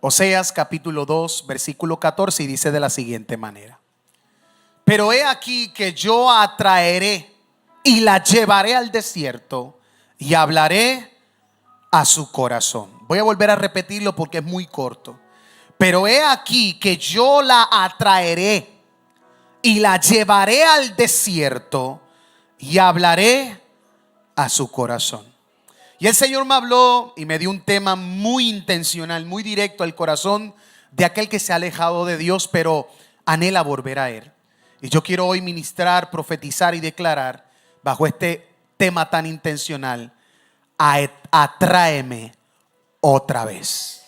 Oseas capítulo 2 versículo 14, y dice de la siguiente manera: pero he aquí que yo atraeré y la llevaré al desierto y hablaré a su corazón. Voy a volver a repetirlo porque es muy corto. Pero he aquí que yo la atraeré y la llevaré al desierto y hablaré a su corazón. Y el Señor me habló y me dio un tema muy intencional, muy directo al corazón de aquel que se ha alejado de Dios, pero anhela volver a Él. Y yo quiero hoy ministrar, profetizar y declarar bajo este tema tan intencional: atráeme otra vez.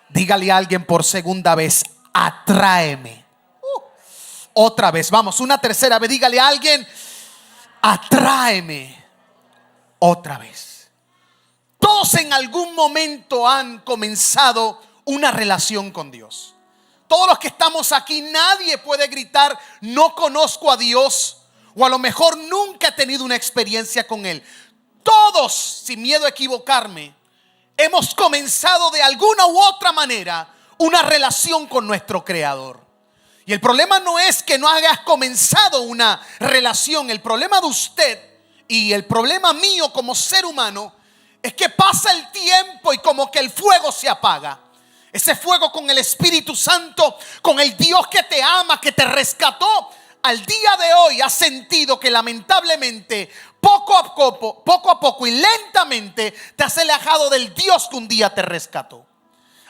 Dígale a alguien por segunda vez: atráeme otra vez. Vamos, una tercera vez. Dígale a alguien: atráeme otra vez. Todos en algún momento han comenzado una relación con Dios. Todos los que estamos aquí, nadie puede gritar no conozco a Dios, o a lo mejor nunca he tenido una experiencia con Él. Todos, sin miedo a equivocarme, hemos comenzado de alguna u otra manera una relación con nuestro Creador. Y el problema no es que no hayas comenzado una relación. El problema de usted y el problema mío como ser humano es que pasa el tiempo y como que el fuego se apaga. Ese fuego con el Espíritu Santo, con el Dios que te ama, que te rescató, al día de hoy has sentido que lamentablemente poco a poco y lentamente te has alejado del Dios que un día te rescató.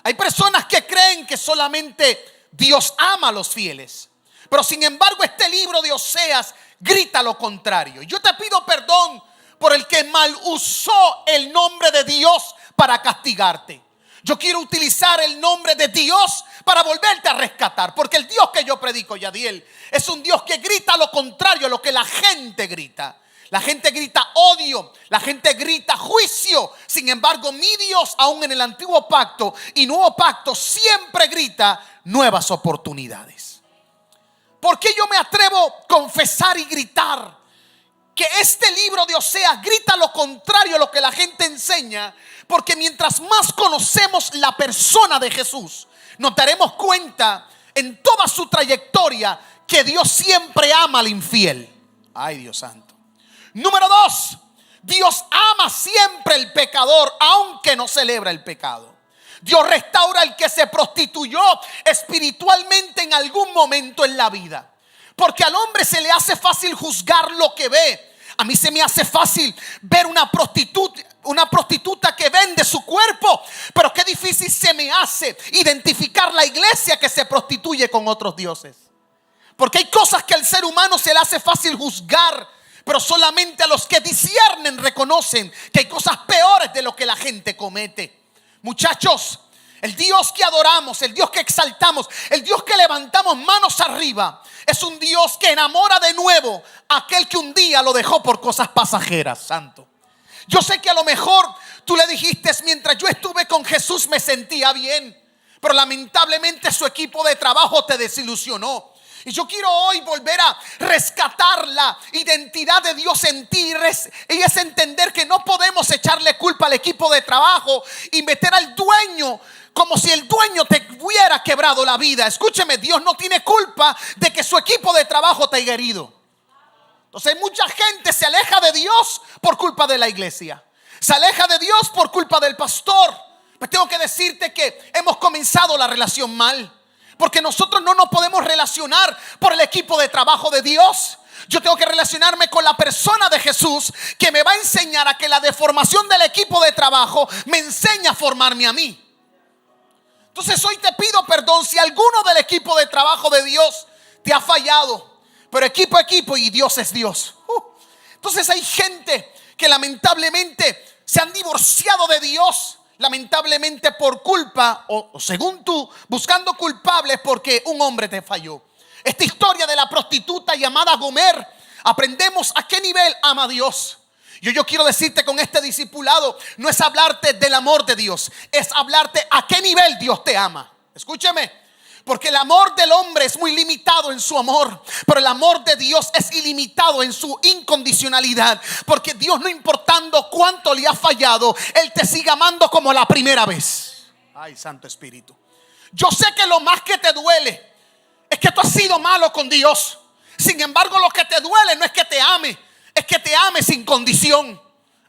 Hay personas que creen que solamente Dios ama a los fieles, pero sin embargo este libro de Oseas grita lo contrario. Yo te pido perdón por el que mal usó el nombre de Dios para castigarte. Yo quiero utilizar el nombre de Dios para volverte a rescatar, porque el Dios que yo predico, Yadiel, es un Dios que grita lo contrario a lo que la gente grita. La gente grita odio, la gente grita juicio. Sin embargo, mi Dios, aún en el antiguo pacto y nuevo pacto, siempre grita nuevas oportunidades. ¿Por qué yo me atrevo a confesar y gritar que este libro de Oseas grita lo contrario a lo que la gente enseña? Porque mientras más conocemos la persona de Jesús, nos daremos cuenta en toda su trayectoria que Dios siempre ama al infiel. Ay, Dios santo. Número 2, Dios ama siempre al pecador, aunque no celebra el pecado. Dios restaura al que se prostituyó espiritualmente en algún momento en la vida. Porque al hombre se le hace fácil juzgar lo que ve. A mí se me hace fácil ver una prostituta que vende su cuerpo, pero qué difícil se me hace identificar la iglesia que se prostituye con otros dioses. Porque hay cosas que al ser humano se le hace fácil juzgar, pero solamente a los que disciernen reconocen que hay cosas peores de lo que la gente comete. Muchachos, el Dios que adoramos, el Dios que exaltamos, el Dios que levantamos manos arriba, es un Dios que enamora de nuevo a aquel que un día lo dejó por cosas pasajeras. Santo. Yo sé que a lo mejor tú le dijiste: mientras yo estuve con Jesús me sentía bien, pero lamentablemente su equipo de trabajo te desilusionó. Y yo quiero hoy volver a rescatar la identidad de Dios en ti, y es entender que no podemos echarle culpa al equipo de trabajo y meter al dueño como si el dueño te hubiera quebrado la vida. Escúcheme, Dios no tiene culpa de que su equipo de trabajo te haya herido. Entonces mucha gente se aleja de Dios por culpa de la iglesia, se aleja de Dios por culpa del pastor. Pues tengo que decirte que hemos comenzado la relación mal, porque nosotros no nos podemos relacionar por el equipo de trabajo de Dios. Yo tengo que relacionarme con la persona de Jesús, que me va a enseñar a que la deformación del equipo de trabajo me enseña a formarme a mí. Entonces hoy te pido perdón si alguno del equipo de trabajo de Dios te ha fallado, pero equipo y Dios es Dios. Entonces hay gente que lamentablemente se han divorciado de Dios, lamentablemente por culpa, o según tú, buscando culpables porque un hombre te falló. Esta historia de la prostituta llamada Gomer, aprendemos a qué nivel ama Dios. Yo quiero decirte con este discipulado, no es hablarte del amor de Dios, es hablarte a qué nivel Dios te ama. Escúcheme, porque el amor del hombre es muy limitado en su amor, pero el amor de Dios es ilimitado en su incondicionalidad. Porque Dios, no importando cuánto le ha fallado, Él te sigue amando como la primera vez. Ay, Santo Espíritu. Yo sé que lo más que te duele es que tú has sido malo con Dios. Sin embargo, lo que te duele no es que te ame, es que te ame sin condición,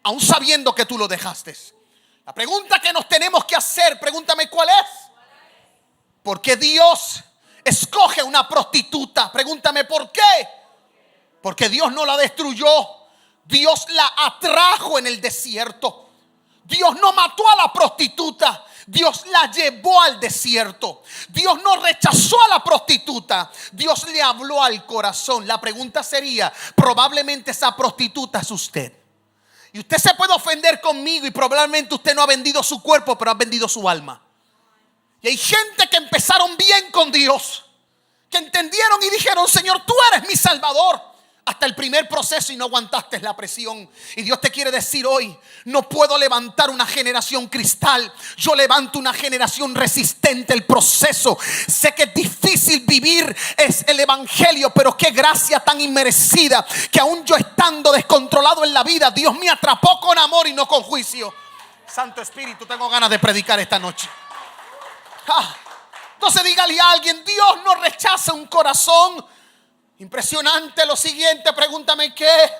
aún sabiendo que tú lo dejaste. La pregunta que nos tenemos que hacer, pregúntame cuál es. ¿Por qué Dios escoge una prostituta? Pregúntame por qué. Porque Dios no la destruyó, Dios la atrajo en el desierto. Dios no mató a la prostituta, Dios la llevó al desierto. Dios no rechazó a la prostituta, Dios le habló al corazón. La pregunta sería, probablemente esa prostituta es usted. Y usted se puede ofender conmigo y probablemente usted no ha vendido su cuerpo, pero ha vendido su alma. Y hay gente que empezaron bien con Dios, que entendieron y dijeron: Señor, tú eres mi Salvador. Hasta el primer proceso y no aguantaste la presión. Y Dios te quiere decir hoy: no puedo levantar una generación cristal, yo levanto una generación resistente al proceso. Sé que es difícil vivir es el evangelio, pero qué gracia tan inmerecida, que aún yo estando descontrolado en la vida, Dios me atrapó con amor y no con juicio. Santo Espíritu, tengo ganas de predicar esta noche. Entonces dígale a alguien: Dios no rechaza un corazón. Impresionante lo siguiente, pregúntame qué.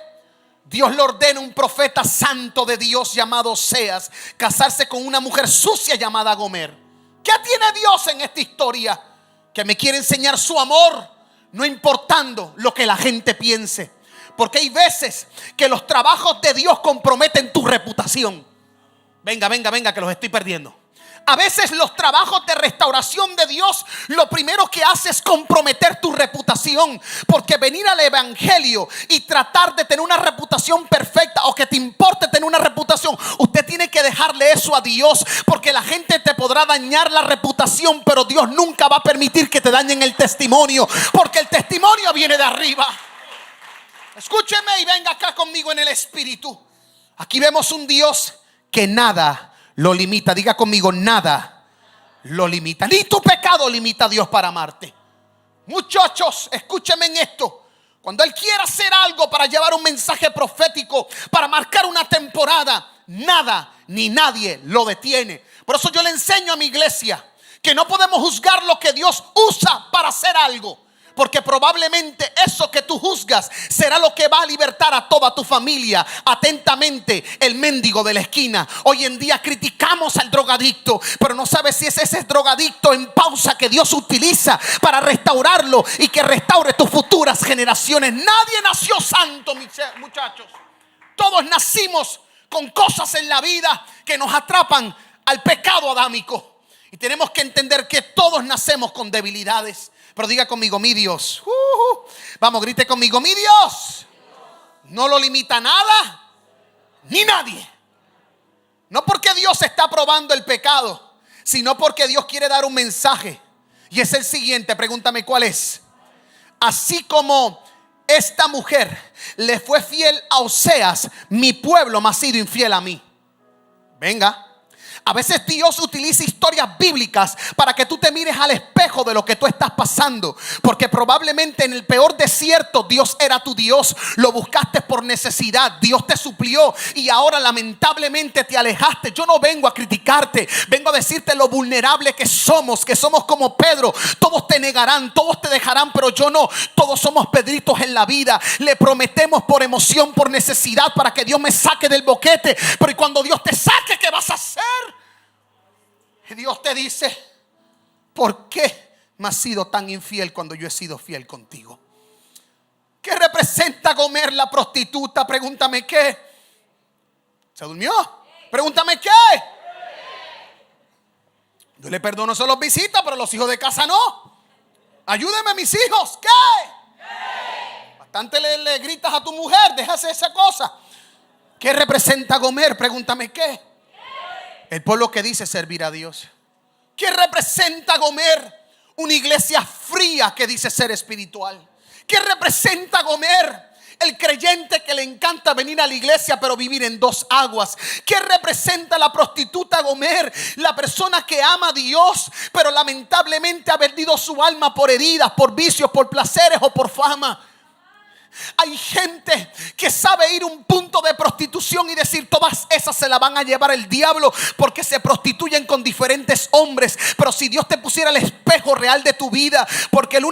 Dios le ordena a un profeta santo de Dios llamado Oseas casarse con una mujer sucia llamada Gomer. ¿Qué tiene Dios en esta historia? Que me quiere enseñar su amor, no importando lo que la gente piense. Porque hay veces que los trabajos de Dios comprometen tu reputación. Venga, que los estoy perdiendo. A veces los trabajos de restauración de Dios, lo primero que hace es comprometer tu reputación. Porque venir al evangelio y tratar de tener una reputación perfecta, o que te importe tener una reputación, usted tiene que dejarle eso a Dios. Porque la gente te podrá dañar la reputación, pero Dios nunca va a permitir que te dañen el testimonio, porque el testimonio viene de arriba. Escúcheme y venga acá conmigo en el Espíritu. Aquí vemos un Dios que nada lo limita. Diga conmigo: nada lo limita. Ni tu pecado limita a Dios para amarte. Muchachos, escúchenme en esto. Cuando Él quiere hacer algo para llevar un mensaje profético, para marcar una temporada, nada ni nadie lo detiene. Por eso yo le enseño a mi iglesia que no podemos juzgar lo que Dios usa para hacer algo, porque probablemente eso que tú juzgas será lo que va a libertar a toda tu familia. Atentamente, el mendigo de la esquina. Hoy en día criticamos al drogadicto, pero no sabes si es ese drogadicto en pausa que Dios utiliza para restaurarlo y que restaure tus futuras generaciones. Nadie nació santo, muchachos. Todos nacimos con cosas en la vida que nos atrapan al pecado adámico. Y tenemos que entender que todos nacemos con debilidades. Pero diga conmigo: mi Dios. Vamos, grite conmigo: mi Dios no lo limita nada ni nadie. No porque Dios está probando el pecado, sino porque Dios quiere dar un mensaje. Y es el siguiente, pregúntame cuál es. Así como esta mujer le fue fiel a Oseas, mi pueblo me ha sido infiel a mí. Venga. A veces Dios utiliza historias bíblicas para que tú te mires al espejo de lo que tú estás pasando. Porque probablemente en el peor desierto Dios era tu Dios. Lo buscaste por necesidad, Dios te suplió y ahora lamentablemente te alejaste. Yo no vengo a criticarte, vengo a decirte lo vulnerable que somos como Pedro. Todos te negarán, todos te dejarán, pero yo no. Todos somos Pedritos en la vida. Le prometemos por emoción, por necesidad, para que Dios me saque del boquete. Pero ¿y cuando Dios te saque, qué vas a hacer? Dios te dice: ¿por qué me has sido tan infiel cuando yo he sido fiel contigo? ¿Qué representa Gomer, la prostituta? Pregúntame qué. ¿Se durmió? Pregúntame qué. Yo le perdono solo los visitas, pero los hijos de casa no. Ayúdeme, mis hijos. ¿Qué? Bastante le gritas a tu mujer: déjase esa cosa. ¿Qué representa Gomer? Pregúntame qué. El pueblo que dice servir a Dios. ¿Qué representa Gomer? Una iglesia fría que dice ser espiritual. ¿Qué representa Gomer? El creyente que le encanta venir a la iglesia pero vivir en dos aguas. ¿Qué representa la prostituta Gomer? La persona que ama a Dios pero lamentablemente ha vendido su alma por heridas, por vicios, por placeres o por fama. Hay gente que sabe ir a un punto de prostitución y decir todas esas se la van a llevar el diablo porque se prostituyen con diferentes hombres. Pero si Dios te pusiera el espejo real de tu vida, porque la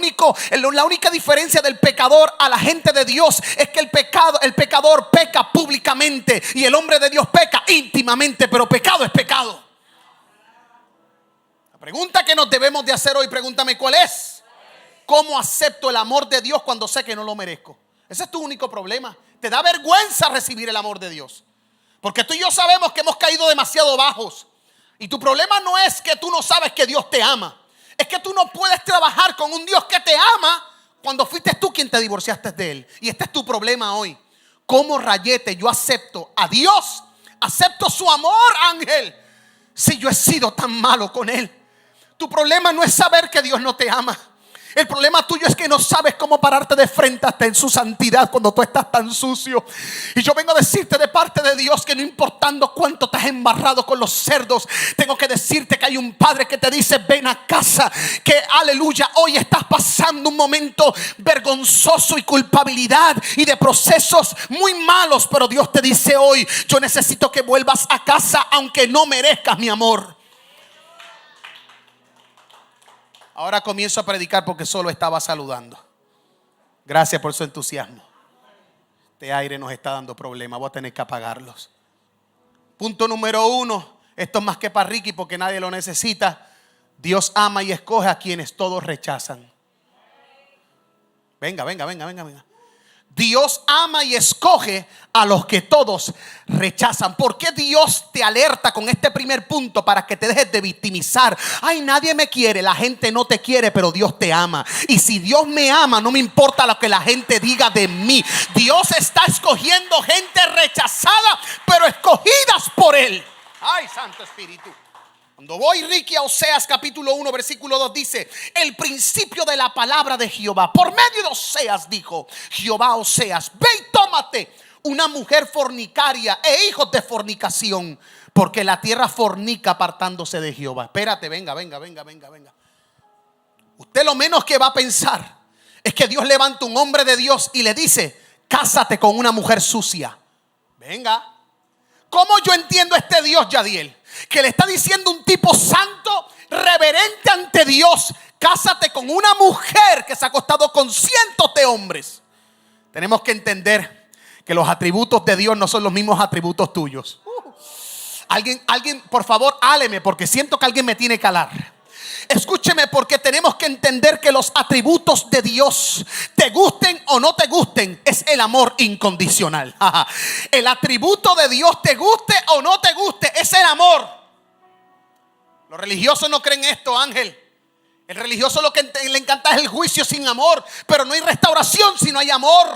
única diferencia del pecador a la gente de Dios es que el pecador peca públicamente y el hombre de Dios peca íntimamente, pero pecado es pecado. La pregunta que nos debemos de hacer hoy, pregúntame cuál es. ¿Cómo acepto el amor de Dios cuando sé que no lo merezco? Ese es tu único problema. Te da vergüenza recibir el amor de Dios, porque tú y yo sabemos que hemos caído demasiado bajos. Y tu problema no es que tú no sabes que Dios te ama, es que tú no puedes trabajar con un Dios que te ama cuando fuiste tú quien te divorciaste de Él. Y este es tu problema hoy. ¿Cómo rayete yo acepto a Dios? Acepto su amor, Ángel, si yo he sido tan malo con Él. Tu problema no es saber que Dios no te ama. El problema tuyo es que no sabes cómo pararte de frente hasta en su santidad cuando tú estás tan sucio. Y yo vengo a decirte de parte de Dios que no importando cuánto te has embarrado con los cerdos, tengo que decirte que hay un Padre que te dice ven a casa, que aleluya, hoy estás pasando un momento vergonzoso y culpabilidad y de procesos muy malos, pero Dios te dice hoy, yo necesito que vuelvas a casa aunque no merezcas mi amor. Ahora comienzo a predicar porque solo estaba saludando. Gracias por su entusiasmo. Este aire nos está dando problemas. Voy a tener que apagarlos. Punto número 1. Esto es más que para Ricky porque nadie lo necesita. Dios ama y escoge a quienes todos rechazan. Venga. Dios ama y escoge a los que todos rechazan. ¿Por qué Dios te alerta con este primer punto? Para que te dejes de victimizar. Ay, nadie me quiere, la gente no te quiere, pero Dios te ama. Y si Dios me ama, no me importa lo que la gente diga de mí. Dios está escogiendo gente rechazada, pero escogidas por Él. Ay, Santo Espíritu. Cuando voy, Ricky, a Oseas capítulo 1 versículo 2 dice: el principio de la palabra de Jehová por medio de Oseas dijo Jehová a Oseas: ve y tómate una mujer fornicaria e hijos de fornicación, porque la tierra fornica apartándose de Jehová. Espérate, venga. Usted lo menos que va a pensar es que Dios levanta un hombre de Dios y le dice: cásate con una mujer sucia. Venga. ¿Cómo yo entiendo a este Dios, Yadiel? Que le está diciendo un tipo santo, reverente ante Dios: cásate con una mujer que se ha acostado con cientos de hombres. Tenemos que entender que los atributos de Dios no son los mismos atributos tuyos. Alguien, por favor, áleme, porque siento que alguien me tiene que alar. Escúcheme, porque tenemos que entender que los atributos de Dios, te gusten o no te gusten, es el amor incondicional. El atributo de Dios, te guste o no te guste, es el amor. Los religiosos no creen esto, Ángel. El religioso lo que le encanta es el juicio sin amor, pero no hay restauración si no hay amor.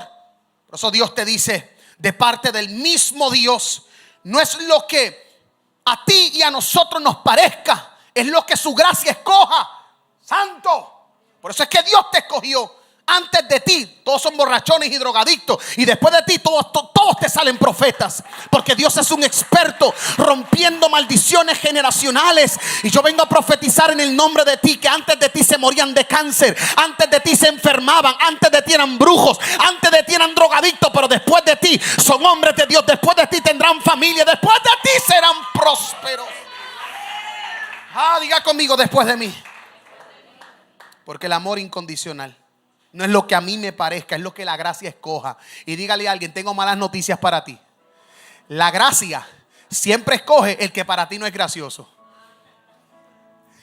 Por eso Dios te dice, de parte del mismo Dios, no es lo que a ti y a nosotros nos parezca, es lo que su gracia escoja. Santo. Por eso es que Dios te escogió. Antes de ti todos son borrachones y drogadictos, y después de ti todos te salen profetas, porque Dios es un experto rompiendo maldiciones generacionales. Y yo vengo a profetizar en el nombre de ti que antes de ti se morían de cáncer, antes de ti se enfermaban, antes de ti eran brujos, antes de ti eran drogadictos, pero después de ti son hombres de Dios, después de ti tendrán familia, después de ti serán prósperos. Diga conmigo: después de mí. Porque el amor incondicional no es lo que a mí me parezca, es lo que la gracia escoja. Y dígale a alguien: tengo malas noticias para ti. La gracia siempre escoge el que para ti no es gracioso.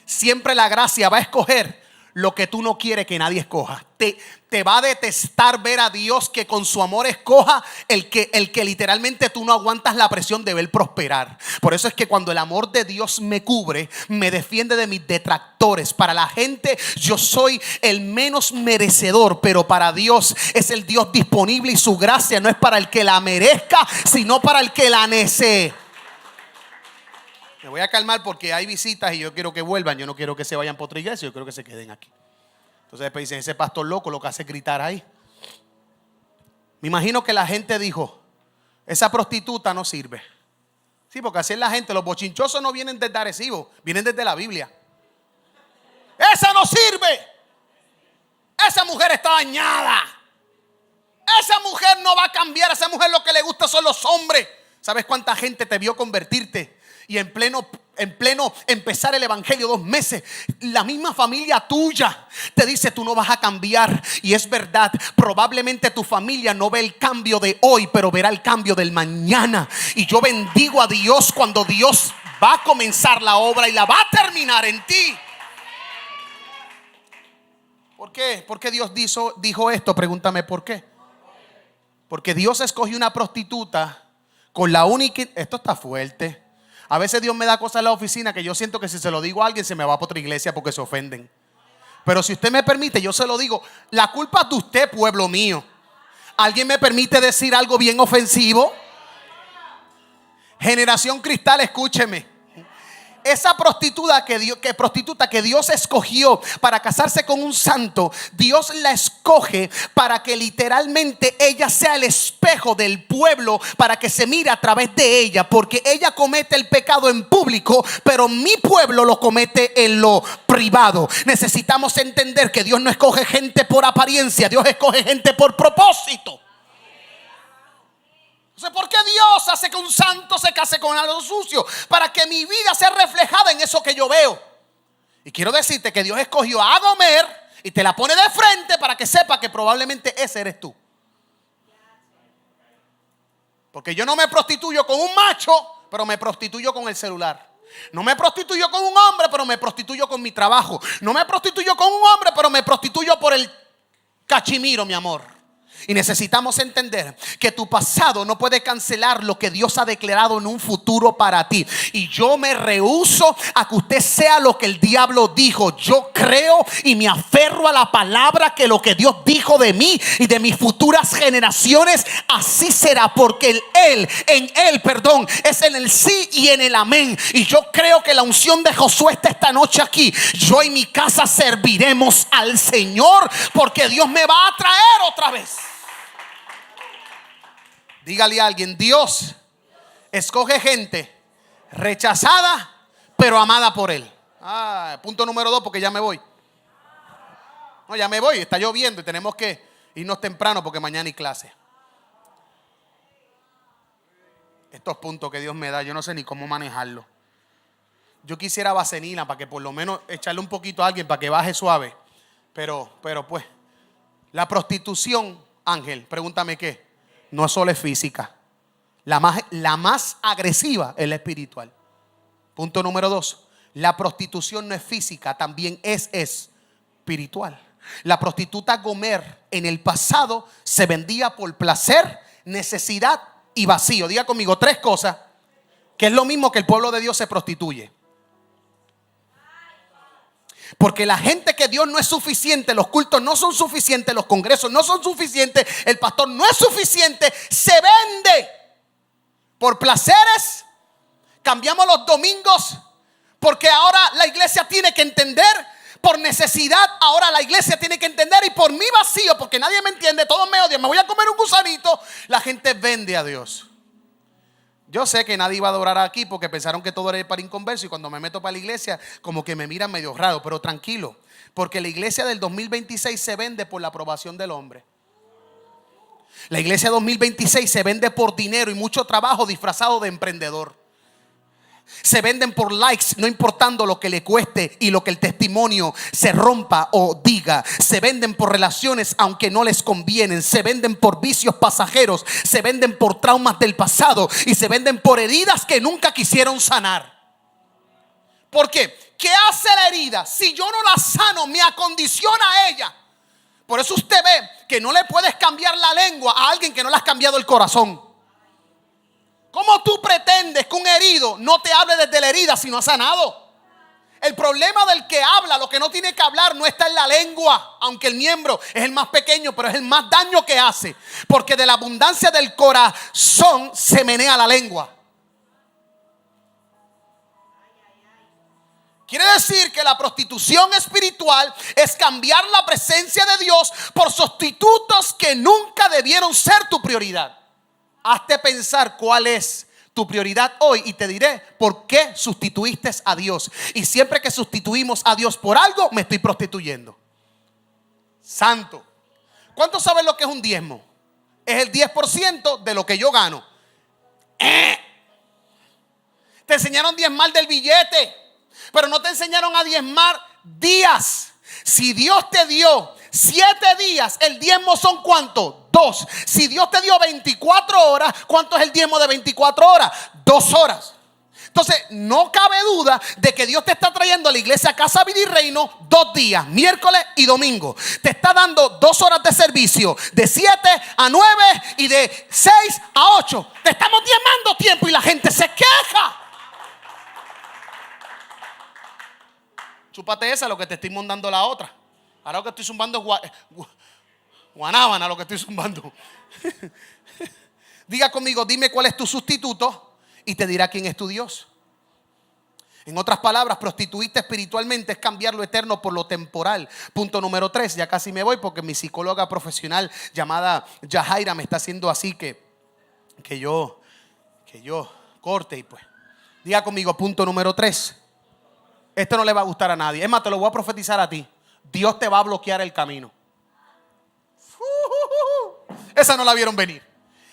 Siempre la gracia va a escoger lo que tú no quieres que nadie escoja. Te va a detestar ver a Dios que con su amor escoja el que literalmente tú no aguantas la presión de ver prosperar. Por eso es que cuando el amor de Dios me cubre, me defiende de mis detractores. Para la gente yo soy el menos merecedor, pero para Dios es el Dios disponible, y su gracia no es para el que la merezca, sino para el que la necesite. Me voy a calmar porque hay visitas y yo quiero que vuelvan. Yo no quiero que se vayan por otra iglesia, yo quiero que se queden aquí. Entonces después dicen: ese pastor loco lo que hace es gritar ahí. Me imagino que la gente dijo: esa prostituta no sirve. Sí, porque así es la gente. Los bochinchosos no vienen desde Arecibo, vienen desde la Biblia. Esa no sirve. Esa mujer está dañada. Esa mujer no va a cambiar. A esa mujer lo que le gusta son los hombres. ¿Sabes cuánta gente te vio convertirte? Y en pleno empezar el evangelio, 2 meses, la misma familia tuya te dice: tú no vas a cambiar. Y es verdad, probablemente tu familia no ve el cambio de hoy, pero verá el cambio del mañana. Y yo bendigo a Dios cuando Dios va a comenzar la obra y la va a terminar en ti. ¿Por qué? ¿Por qué Dios dijo esto? Pregúntame por qué. Porque Dios escogió una prostituta con la única... Esto está fuerte. A veces Dios me da cosas en la oficina que yo siento que si se lo digo a alguien se me va para otra iglesia porque se ofenden. Pero si usted me permite, yo se lo digo. La culpa es de usted, pueblo mío. ¿Alguien me permite decir algo bien ofensivo? Generación Cristal, escúcheme. Esa prostituta que Dios escogió para casarse con un santo, Dios la escoge para que literalmente ella sea el espejo del pueblo, para que se mire a través de ella, porque ella comete el pecado en público, pero mi pueblo lo comete en lo privado. Necesitamos entender que Dios no escoge gente por apariencia, Dios escoge gente por propósito. Entonces, ¿por qué Dios hace que un santo se case con algo sucio? Para que mi vida sea reflejada en eso que yo veo. Y quiero decirte que Dios escogió a Gomer y te la pone de frente para que sepa que probablemente ese eres tú. Porque yo no me prostituyo con un macho, pero me prostituyo con el celular. No me prostituyo con un hombre, pero me prostituyo con mi trabajo. No me prostituyo con un hombre, pero me prostituyo por el cachimiro, mi amor. Y necesitamos entender que tu pasado no puede cancelar lo que Dios ha declarado en un futuro para ti. Y yo me rehúso a que usted sea lo que el diablo dijo. Yo creo y me aferro a la palabra, que lo que Dios dijo de mí y de mis futuras generaciones, así será. Porque en él, es en el sí y en el amén. Y yo creo que la unción de Josué está esta noche aquí. Yo y mi casa serviremos al Señor, porque Dios me va a traer otra vez. Dígale a alguien: Dios escoge gente rechazada pero amada por Él. Punto número 2, porque ya me voy. No, ya me voy, está lloviendo y tenemos que irnos temprano porque mañana hay clase. Estos puntos que Dios me da, yo no sé ni cómo manejarlo. Yo quisiera vaselina para que por lo menos echarle un poquito a alguien para que baje suave. Pero pues, la prostitución, Ángel, pregúntame qué. No solo es física. La más agresiva es la espiritual. Punto número 2. La prostitución no es física, también es espiritual. La prostituta Gomer en el pasado se vendía por placer, necesidad y vacío. Diga conmigo 3 cosas que es lo mismo que el pueblo de Dios se prostituye. Porque la gente que Dios no es suficiente, los cultos no son suficientes, los congresos no son suficientes, el pastor no es suficiente, se vende por placeres. Cambiamos los domingos porque ahora la iglesia tiene que entender. Por necesidad ahora la iglesia tiene que entender. Y por mi vacío, porque nadie me entiende, todos me odian, me voy a comer un gusanito, la gente vende a Dios. Yo sé que nadie iba a adorar aquí porque pensaron que todo era para inconverso, y cuando me meto para la iglesia como que me miran medio raro. Pero tranquilo, porque la iglesia del 2026 se vende por la aprobación del hombre. La iglesia 2026 se vende por dinero y mucho trabajo disfrazado de emprendedor. Se venden por likes, no importando lo que le cueste y lo que el testimonio se rompa o diga. Se venden por relaciones aunque no les convienen. Se venden por vicios pasajeros. Se venden por traumas del pasado. Y se venden por heridas que nunca quisieron sanar. ¿Por qué? ¿Qué hace la herida? Si yo no la sano, me acondiciona a ella. Por eso usted ve que no le puedes cambiar la lengua a alguien que no le has cambiado el corazón. ¿Cómo tú pretendes que un herido no te hable desde la herida si no ha sanado? El problema del que habla lo que no tiene que hablar no está en la lengua, aunque el miembro es el más pequeño, pero es el más daño que hace. Porque de la abundancia del corazón se menea la lengua. Quiere decir que la prostitución espiritual es cambiar la presencia de Dios por sustitutos que nunca debieron ser tu prioridad. Hazte pensar cuál es tu prioridad hoy y te diré por qué sustituiste a Dios. Y siempre que sustituimos a Dios por algo, me estoy prostituyendo. Santo. ¿Cuántos saben lo que es un diezmo? es el 10% de lo que yo gano. Te enseñaron a diezmar del billete, pero no te enseñaron a diezmar días. Si Dios te dio 7 días, el diezmo son ¿cuánto? 2. Si Dios te dio 24 horas, ¿cuánto es el diezmo de 24 horas? 2 horas. Entonces, no cabe duda de que Dios te está trayendo a la iglesia Casa Vida y Reino 2 días, miércoles y domingo. Te está dando 2 horas de servicio, de 7 a 9 y de 6 a 8. Te estamos diezmando tiempo y la gente se queja. Chúpate esa, lo que te estoy mandando la otra. Ahora lo que estoy zumbando es guanábana, lo que estoy zumbando. Diga conmigo, dime cuál es tu sustituto y te dirá quién es tu Dios. En otras palabras, prostituirte espiritualmente es cambiar lo eterno por lo temporal. Punto número 3, ya casi me voy porque mi psicóloga profesional llamada Yajaira me está haciendo así que yo corte y pues. Diga conmigo, punto número 3. Esto no le va a gustar a nadie. Es más, te lo voy a profetizar a ti. Dios te va a bloquear el camino. Esa no la vieron venir.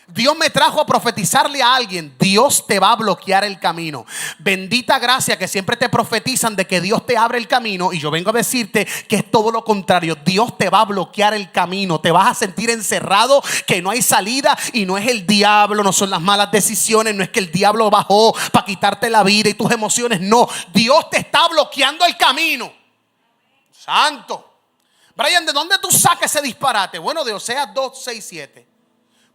Dios me trajo a profetizarle a alguien. Dios te va a bloquear el camino. Bendita gracia que siempre te profetizan de que Dios te abre el camino. Y yo vengo a decirte que es todo lo contrario. Dios te va a bloquear el camino. Te vas a sentir encerrado, que no hay salida. Y no es el diablo, no son las malas decisiones. No es que el diablo bajó para quitarte la vida y tus emociones. No, Dios te está bloqueando el camino. Santo. Brian, ¿de dónde tú sacas ese disparate? Bueno, de Oseas 2, 6, 7.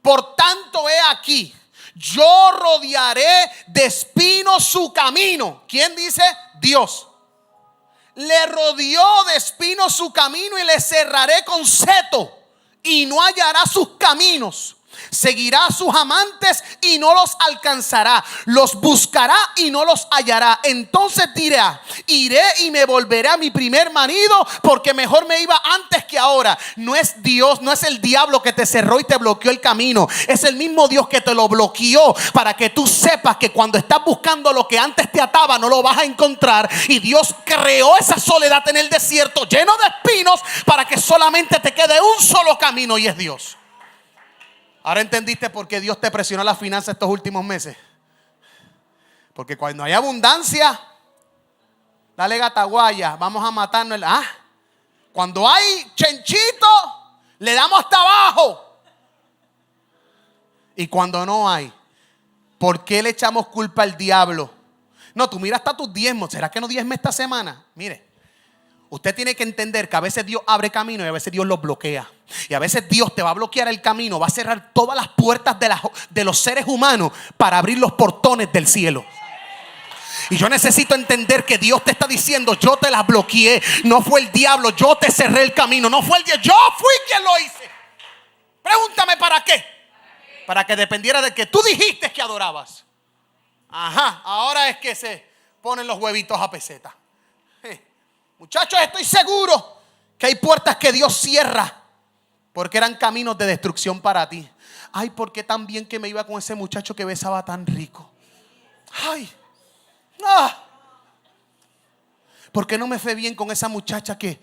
Por tanto, he aquí, yo rodearé de espinos su camino. ¿Quién dice? Dios. Le rodeó de espinos su camino y le cerraré con seto y no hallará sus caminos. Seguirá a sus amantes y no los alcanzará. Los buscará y no los hallará. Entonces dirá: iré y me volveré a mi primer marido, porque mejor me iba antes que ahora. No es Dios, no es el diablo que te cerró y te bloqueó el camino. Es el mismo Dios que te lo bloqueó para que tú sepas que cuando estás buscando lo que antes te ataba no lo vas a encontrar. Y Dios creó esa soledad en el desierto lleno de espinos para que solamente te quede un solo camino, y es Dios. Ahora entendiste por qué Dios te presionó las finanzas estos últimos meses. Porque cuando hay abundancia, dale gataguaya, vamos a matarnos. Cuando hay chenchito, le damos hasta abajo. Y cuando no hay, ¿por qué le echamos culpa al diablo? No, tú mira hasta tus diezmos. ¿Será que no diezme esta semana? Mire, usted tiene que entender que a veces Dios abre camino y a veces Dios los bloquea. Y a veces Dios te va a bloquear el camino, va a cerrar todas las puertas de los seres humanos para abrir los portones del cielo. Y yo necesito entender que Dios te está diciendo: yo te las bloqueé. No fue el diablo, yo te cerré el camino. No fue el diablo, yo fui quien lo hice. Pregúntame para qué. Para que dependiera de que tú dijiste que adorabas. Ajá, ahora es que se ponen los huevitos a peseta. Muchachos, estoy seguro que hay puertas que Dios cierra porque eran caminos de destrucción para ti. Ay, ¿por qué tan bien que me iba con ese muchacho que besaba tan rico? Ay, ¿por qué no me fue bien con esa muchacha que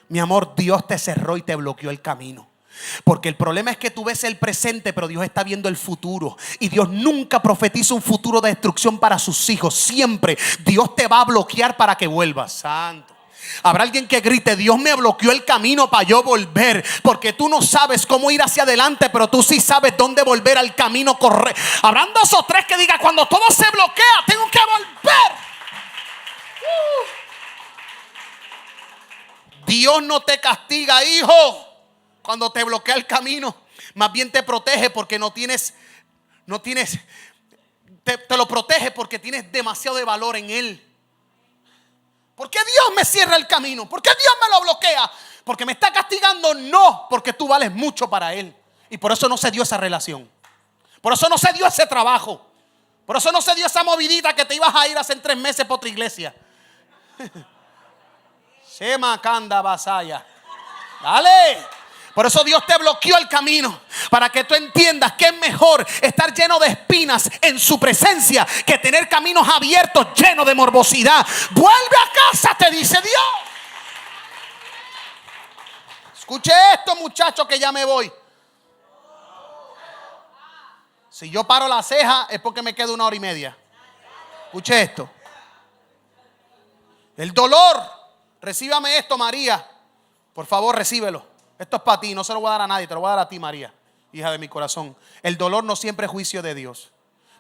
mi amor, Dios te cerró y te bloqueó el camino? Porque el problema es que tú ves el presente, pero Dios está viendo el futuro. Y Dios nunca profetiza un futuro de destrucción para sus hijos. Siempre Dios te va a bloquear para que vuelvas. Santo. Habrá alguien que grite: Dios me bloqueó el camino para yo volver. Porque tú no sabes cómo ir hacia adelante, pero tú sí sabes dónde volver al camino correcto. Habrán 2 o 3 que digan: cuando todo se bloquea, tengo que volver. Dios no te castiga, hijo, cuando te bloquea el camino. Más bien te protege porque te lo protege porque tienes demasiado de valor en Él. ¿Por qué Dios me cierra el camino? ¿Por qué Dios me lo bloquea? ¿Porque me está castigando? No, porque tú vales mucho para Él. Y por eso no se dio esa relación. Por eso no se dio ese trabajo. Por eso no se dio esa movidita que te ibas a ir hace 3 meses por otra iglesia. Shema Kanda Basaya. Dale. Por eso Dios te bloqueó el camino, para que tú entiendas que es mejor estar lleno de espinas en su presencia que tener caminos abiertos llenos de morbosidad. Vuelve a casa, te dice Dios. Escuche esto, muchachos, que ya me voy. Si yo paro la ceja es porque me quedo 1 hora y media. Escuche esto. El dolor. Recíbame esto, María. Por favor, recíbelo. Esto es para ti, no se lo voy a dar a nadie, te lo voy a dar a ti, María, hija de mi corazón. El dolor no siempre es juicio de Dios.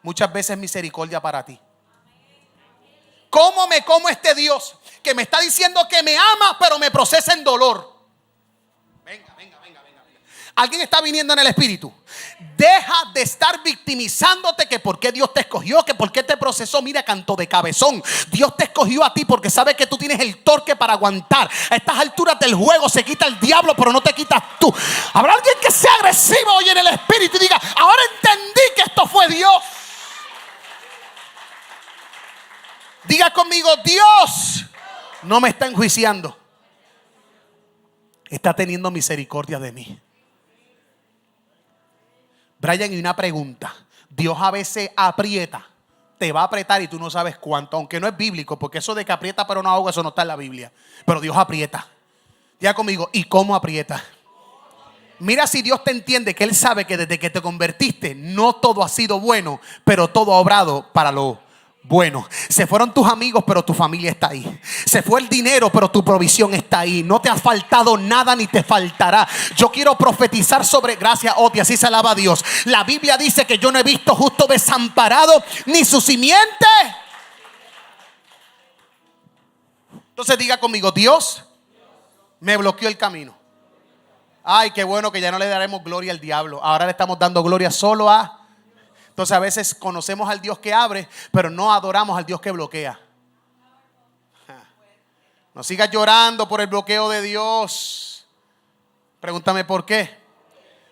Muchas veces es misericordia para ti. ¿Cómo me como este Dios que me está diciendo que me ama, pero me procesa en dolor? Venga. ¿Alguien está viniendo en el espíritu? Deja de estar victimizándote que por qué Dios te escogió, que por qué te procesó. Mira, canto de cabezón. Dios te escogió a ti porque sabe que tú tienes el torque para aguantar. A estas alturas del juego se quita el diablo, pero no te quitas tú. Habrá alguien que sea agresivo hoy en el espíritu y diga: ahora entendí que esto fue Dios. Diga conmigo: Dios no me está enjuiciando, está teniendo misericordia de mí. Brian, y una pregunta. Dios a veces aprieta, te va a apretar y tú no sabes cuánto, aunque no es bíblico, porque eso de que aprieta pero no ahoga, eso no está en la Biblia. Pero Dios aprieta. Diga conmigo: ¿y cómo aprieta? Mira, si Dios te entiende, que Él sabe que desde que te convertiste no todo ha sido bueno, pero todo ha obrado para lo bueno. Se fueron tus amigos, pero tu familia está ahí. Se fue el dinero, pero tu provisión está ahí. No te ha faltado nada ni te faltará. Yo quiero profetizar sobre, gracias, Odia, así se alaba a Dios. La Biblia dice que yo no he visto justo desamparado ni su simiente. Entonces diga conmigo: Dios me bloqueó el camino. Ay, qué bueno que ya no le daremos gloria al diablo. Ahora le estamos dando gloria solo a... Entonces a veces conocemos al Dios que abre, pero no adoramos al Dios que bloquea. No sigas llorando por el bloqueo de Dios. Pregúntame por qué.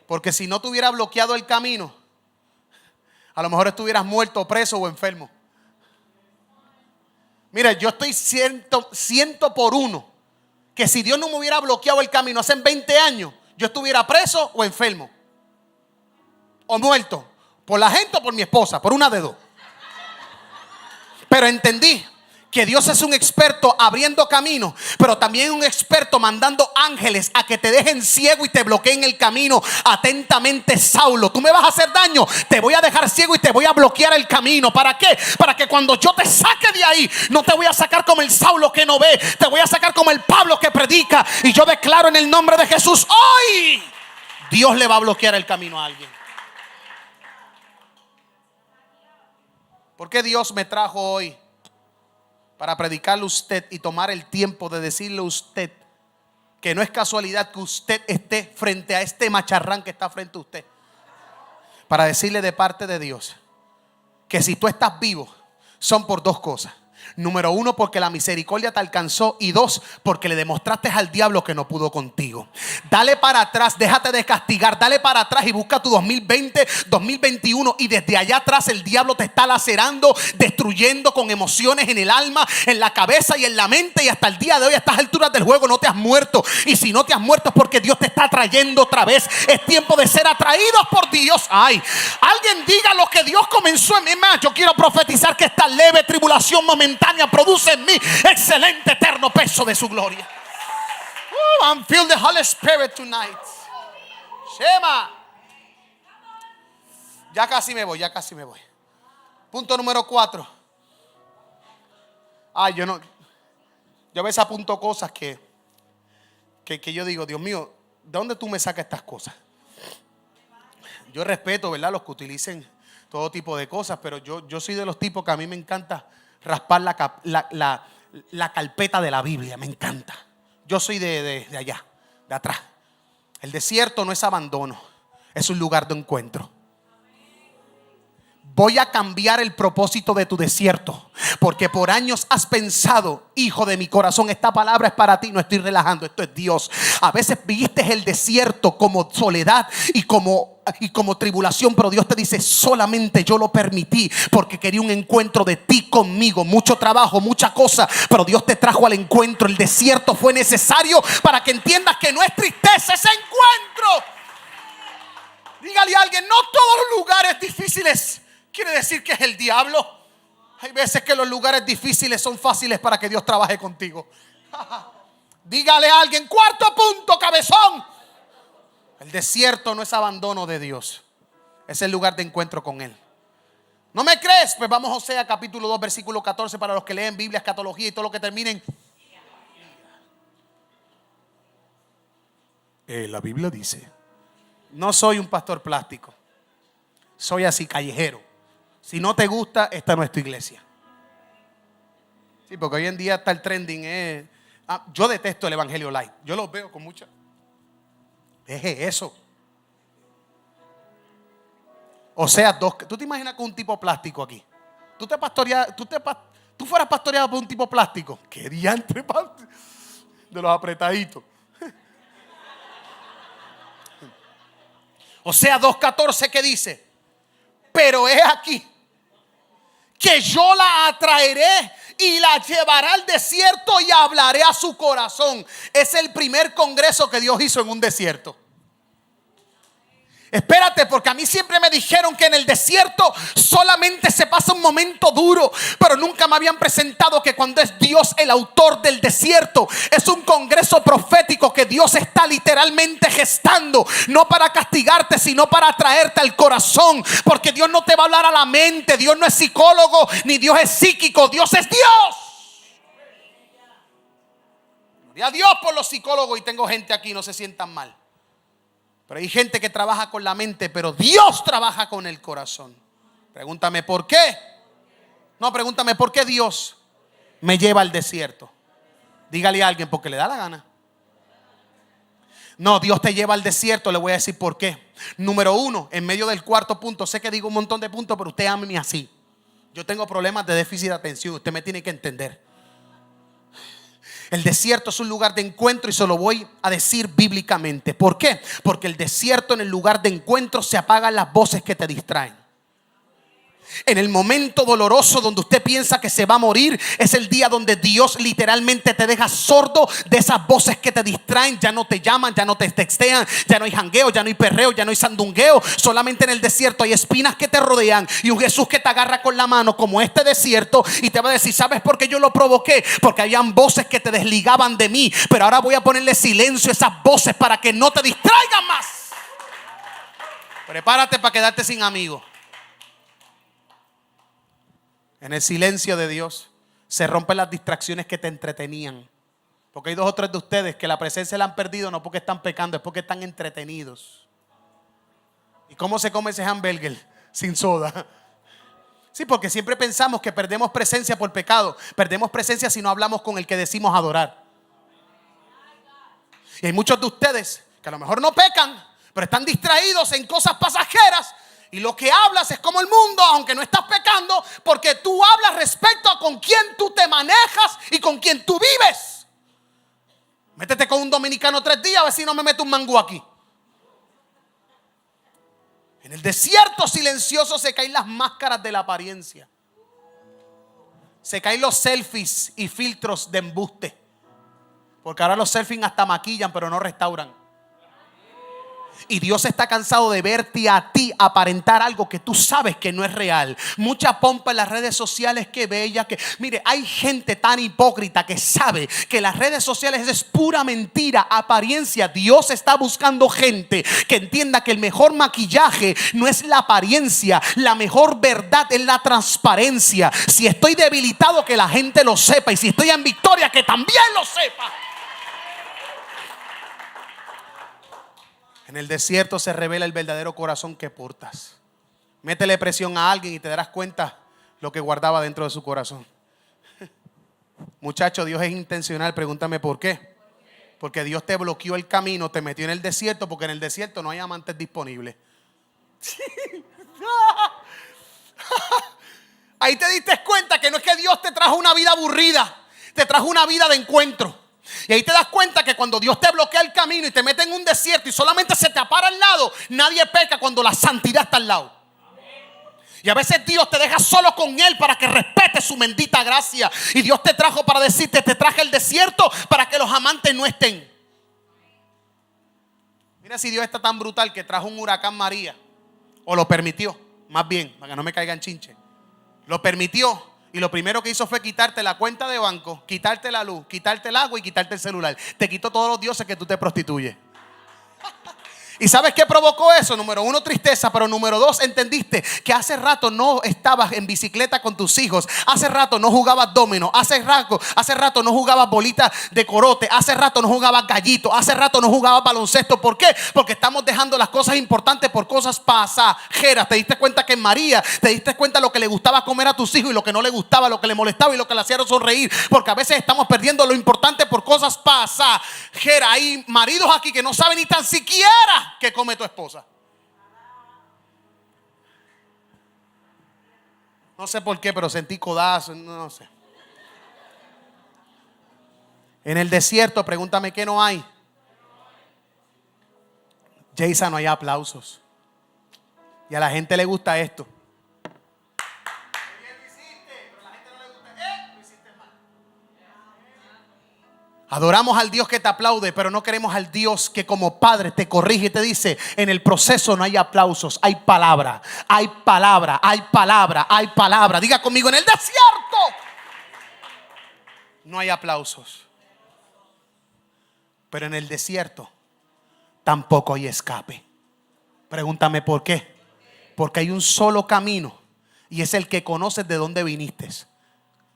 Porque si no te hubiera bloqueado el camino, a lo mejor estuvieras muerto, preso o enfermo. Mira, yo estoy ciento por uno que si Dios no me hubiera bloqueado el camino hace 20 años, yo estuviera preso o enfermo o muerto. Por la gente o por mi esposa, por una de dos. Pero entendí que Dios es un experto abriendo camino, pero también un experto mandando ángeles a que te dejen ciego y te bloqueen el camino. Atentamente, Saulo, tú me vas a hacer daño, te voy a dejar ciego y te voy a bloquear el camino. ¿Para qué? Para que cuando yo te saque de ahí, no te voy a sacar como el Saulo que no ve, te voy a sacar como el Pablo que predica. Y yo declaro en el nombre de Jesús, hoy Dios le va a bloquear el camino a alguien. ¿Por qué Dios me trajo hoy? Para predicarle a usted y tomar el tiempo de decirle a usted que no es casualidad que usted esté frente a este macharrán que está frente a usted. Para decirle de parte de Dios que si tú estás vivo son por dos cosas. Número uno, porque la misericordia te alcanzó. Y dos, porque le demostraste al diablo que no pudo contigo. Dale para atrás, déjate de castigar. Dale para atrás y busca tu 2020, 2021. Y desde allá atrás el diablo te está lacerando, destruyendo con emociones en el alma, en la cabeza y en la mente. Y hasta el día de hoy, a estas alturas del juego, no te has muerto. Y si no te has muerto es porque Dios te está trayendo otra vez. Es tiempo de ser atraídos por Dios. Ay, alguien diga: lo que Dios comenzó en mí. Yo quiero profetizar que esta leve tribulación momentánea produce en mí excelente eterno peso de su gloria. I'm feeling the Holy Spirit tonight. Shema. Ya casi me voy. Punto número 4. Ay, yo a veces apunto cosas que yo digo: Dios mío, ¿de dónde tú me sacas estas cosas? Yo respeto, ¿verdad?, los que utilicen todo tipo de cosas, pero yo soy de los tipos que a mí me encanta raspar la carpeta de la Biblia. Me encanta. Yo soy de allá, de atrás. El desierto no es abandono, es un lugar de encuentro. Voy a cambiar el propósito de tu desierto, porque por años has pensado: hijo de mi corazón, esta palabra es para ti. No estoy relajando, esto es Dios. A veces viste el desierto como soledad y como tribulación, pero Dios te dice: solamente yo lo permití porque quería un encuentro de ti conmigo. Mucho trabajo, mucha cosa, pero Dios te trajo al encuentro. El desierto fue necesario para que entiendas que no es tristeza, es encuentro. Dígale a alguien: no todos los lugares difíciles quiere decir que es el diablo. Hay veces que los lugares difíciles son fáciles para que Dios trabaje contigo. Dígale a alguien: cuarto punto, cabezón. El desierto no es abandono de Dios, Es el lugar de encuentro con Él. ¿No me crees? Pues vamos a Osea capítulo 2 versículo 14 para los que leen Biblia, escatología y todo lo que terminen. La Biblia dice, no soy un pastor plástico, soy así callejero. Si no te gusta, esta no es tu iglesia. Sí, porque hoy en día está el trending. Yo detesto el evangelio light. Yo lo veo con mucha. Deje eso. O sea, ¿tú te imaginas con un tipo plástico aquí? ¿Tú fueras pastoreado por un tipo plástico? ¿Qué diantre de los apretaditos? O sea, 2:14 que dice, pero he aquí que yo la atraeré y la llevaré al desierto y hablaré a su corazón. Es el primer congreso que Dios hizo en un desierto. Espérate, porque a mí siempre me dijeron que en el desierto solamente se pasa un momento duro, pero nunca me habían presentado que cuando es Dios el autor del desierto, es un congreso profético que Dios está literalmente gestando, no para castigarte, sino para atraerte al corazón, porque Dios no te va a hablar a la mente. Dios no es psicólogo, ni Dios es psíquico, Dios es Dios. Gloria a Dios por los psicólogos, y tengo gente aquí, no se sientan mal. Pero hay gente que trabaja con la mente, pero Dios trabaja con el corazón. Pregúntame por qué. No, pregúntame por qué Dios me lleva al desierto. Dígale a alguien, porque le da la gana. No, Dios te lleva al desierto, le voy a decir por qué. Número 1, en medio del cuarto punto. Sé que digo un montón de puntos, pero usted ámeme así. Yo tengo problemas de déficit de atención, usted me tiene que entender. El desierto es un lugar de encuentro, y se lo voy a decir bíblicamente. ¿Por qué? Porque el desierto, en el lugar de encuentro, se apagan las voces que te distraen. En el momento doloroso donde usted piensa que se va a morir, es el día donde Dios literalmente te deja sordo de esas voces que te distraen. Ya no te llaman, ya no te textean, ya no hay jangueo, ya no hay perreo, ya no hay sandungueo. Solamente en el desierto hay espinas que te rodean y un Jesús que te agarra con la mano, como este desierto, y te va a decir, ¿sabes por qué yo lo provoqué? Porque habían voces que te desligaban de mí, pero ahora voy a ponerle silencio a esas voces para que no te distraigan más. Prepárate para quedarte sin amigos. En el silencio de Dios se rompen las distracciones que te entretenían. Porque hay 2 o 3 de ustedes que la presencia la han perdido, no porque están pecando, es porque están entretenidos. ¿Y cómo se come ese hamburger? Sin soda. Sí, porque siempre pensamos que perdemos presencia por pecado. Perdemos presencia si no hablamos con el que decimos adorar. Y hay muchos de ustedes que a lo mejor no pecan, pero están distraídos en cosas pasajeras. Y lo que hablas es como el mundo, aunque no estás pecando, porque tú hablas respecto a con quién tú te manejas y con quién tú vives. Métete con un dominicano 3 días, a ver si no me meto un mangú aquí. En el desierto silencioso se caen las máscaras de la apariencia. Se caen los selfies y filtros de embuste. Porque ahora los selfies hasta maquillan, pero no restauran. Y Dios está cansado de verte a ti aparentar algo que tú sabes que no es real. Mucha pompa en las redes sociales, que bella, que mire, hay gente tan hipócrita que sabe que las redes sociales es pura mentira, apariencia. Dios está buscando gente que entienda que el mejor maquillaje no es la apariencia, la mejor verdad es la transparencia. Si estoy debilitado, que la gente lo sepa, y si estoy en victoria, que también lo sepa. En el desierto se revela el verdadero corazón que portas. Métele presión a alguien y te darás cuenta lo que guardaba dentro de su corazón. Muchacho, Dios es intencional. Pregúntame por qué. Porque Dios te bloqueó el camino, te metió en el desierto, porque en el desierto no hay amantes disponibles. Ahí te diste cuenta que no es que Dios te trajo una vida aburrida, te trajo una vida de encuentro. Y ahí te das cuenta que cuando Dios te bloquea el camino y te mete en un desierto y solamente se te apara al lado, nadie peca cuando la santidad está al lado. Y a veces Dios te deja solo con Él para que respete su bendita gracia. Y Dios te trajo para decirte, te traje el desierto para que los amantes no estén. Mira si Dios está tan brutal que trajo un huracán María. O lo permitió, más bien, para que no me caigan chinche. Lo permitió. Y lo primero que hizo fue quitarte la cuenta de banco, quitarte la luz, quitarte el agua y quitarte el celular. Te quitó todos los dioses que tú te prostituyes. ¿Y sabes qué provocó eso? Número uno, tristeza, pero número dos, entendiste que hace rato no estabas en bicicleta con tus hijos, hace rato no jugabas dominó, hace rato no jugabas bolitas de corote, hace rato no jugabas gallito, hace rato no jugabas baloncesto. ¿Por qué? Porque estamos dejando las cosas importantes por cosas pasajeras. Te diste cuenta que en María, te diste cuenta lo que le gustaba comer a tus hijos y lo que no le gustaba, lo que le molestaba y lo que le hacía sonreír, porque a veces estamos perdiendo lo importante por cosas pasajeras. Hay maridos aquí que no saben ni tan siquiera que come tu esposa. No sé por qué, pero sentí codazo, no sé. En el desierto, pregúntame qué no hay. Jason, no hay aplausos. Y a la gente le gusta esto. Adoramos al Dios que te aplaude, pero no queremos al Dios que como padre te corrige y te dice: en el proceso no hay aplausos, hay palabra, hay palabra, hay palabra, hay palabra. Diga conmigo: en el desierto no hay aplausos, pero en el desierto tampoco hay escape. Pregúntame por qué. Porque hay un solo camino y es el que conoces de dónde viniste,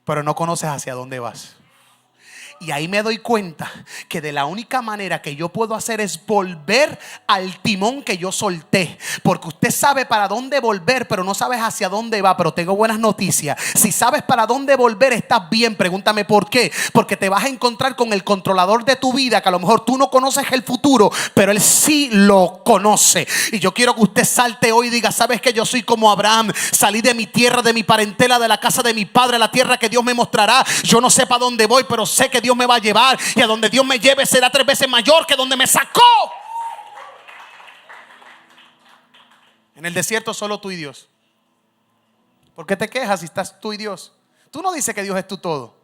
pero no conoces hacia dónde vas. Y ahí me doy cuenta que de la única manera que yo puedo hacer es volver al timón que yo solté. Porque usted sabe para dónde volver, pero no sabes hacia dónde va. Pero tengo buenas noticias: si sabes para dónde volver, estás bien. Pregúntame por qué. Porque te vas a encontrar con el controlador de tu vida, que a lo mejor tú no conoces el futuro, pero él sí lo conoce. Y yo quiero que usted salte hoy y diga: sabes que yo soy como Abraham, salí de mi tierra, de mi parentela, de la casa de mi padre, la tierra que Dios me mostrará. Yo no sé para dónde voy, pero sé que Dios me va a llevar, y a donde Dios me lleve será 3 veces mayor que donde me sacó. En el desierto solo tú y Dios. ¿Por qué te quejas si estás tú y Dios? Tú no dices que Dios es tu todo.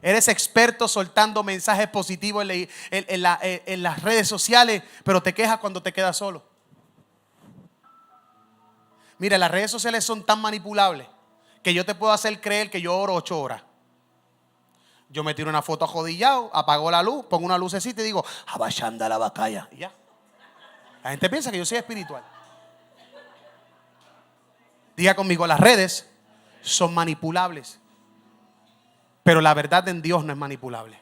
Eres experto soltando mensajes positivos en las redes sociales, pero te quejas cuando te quedas solo. Mira, las redes sociales son tan manipulables que yo te puedo hacer creer que yo oro 8 horas. Yo me tiro una foto ajodillado, apago la luz, pongo una lucecita y digo: abachanda la bacaya. Y ya. La gente piensa que yo soy espiritual. Diga conmigo: las redes son manipulables, pero la verdad en Dios no es manipulable.